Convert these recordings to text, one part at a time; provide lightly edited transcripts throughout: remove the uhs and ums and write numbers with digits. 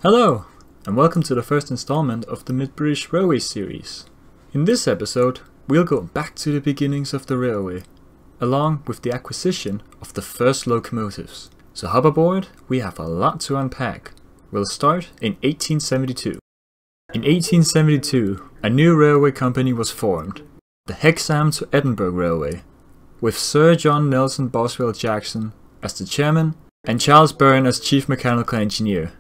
Hello, and welcome to the first installment of the Mid-British Railway series. In this episode, we'll go back to the beginnings of the railway, along with the acquisition of the first locomotives. So hop aboard, we have a lot to unpack. We'll start in 1872. In 1872, a new railway company was formed, the Hexham to Edinburgh Railway, with Sir John Nelson Boswell Jackson as the chairman and Charles Byrne as chief mechanical engineer.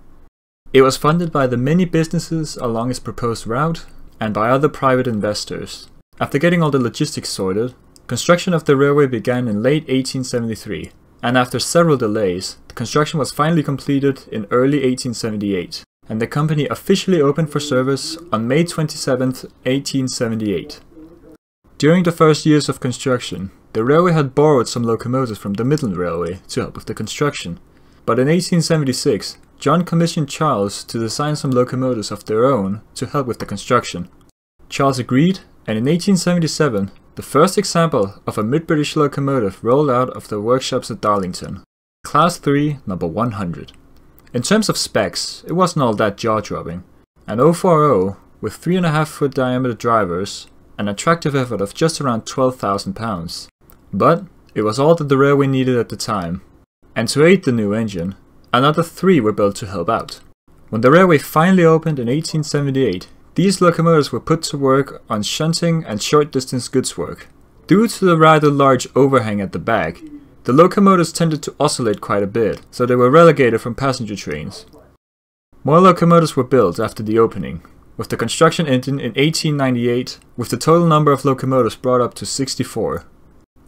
It was funded by the many businesses along its proposed route and by other private investors. After getting all the logistics sorted, construction of the railway began in late 1873, and after several delays, the construction was finally completed in early 1878, and the company officially opened for service on May 27, 1878. During the first years of construction, the railway had borrowed some locomotives from the Midland Railway to help with the construction, but in 1876, John commissioned Charles to design some locomotives of their own to help with the construction. Charles agreed, and in 1877, the first example of a mid-British locomotive rolled out of the workshops at Darlington, Class 3, number 100. In terms of specs, it wasn't all that jaw-dropping. An 040 with 3.5-foot diameter drivers, an attractive effort of just around 12,000 pounds. But it was all that the railway needed at the time, and to aid the new engine, another 3 were built to help out. When the railway finally opened in 1878, these locomotives were put to work on shunting and short-distance goods work. Due to the rather large overhang at the back, the locomotives tended to oscillate quite a bit, so they were relegated from passenger trains. More locomotives were built after the opening, with the construction ending in 1898, with the total number of locomotives brought up to 64.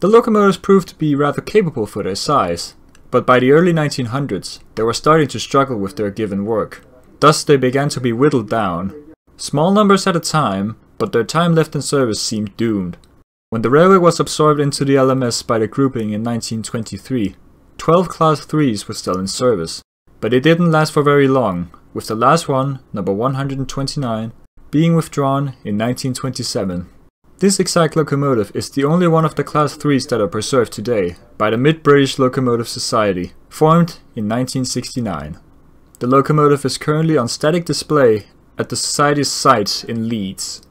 The locomotives proved to be rather capable for their size, but by the early 1900s, they were starting to struggle with their given work. Thus they began to be whittled down. Small numbers at a time, but their time left in service seemed doomed. When the railway was absorbed into the LMS by the grouping in 1923, 12 Class 3s were still in service, but it didn't last for very long, with the last one, number 129, being withdrawn in 1927. This exact locomotive is the only one of the Class 3s that are preserved today by the Mid-British Locomotive Society, formed in 1969. The locomotive is currently on static display at the Society's site in Leeds.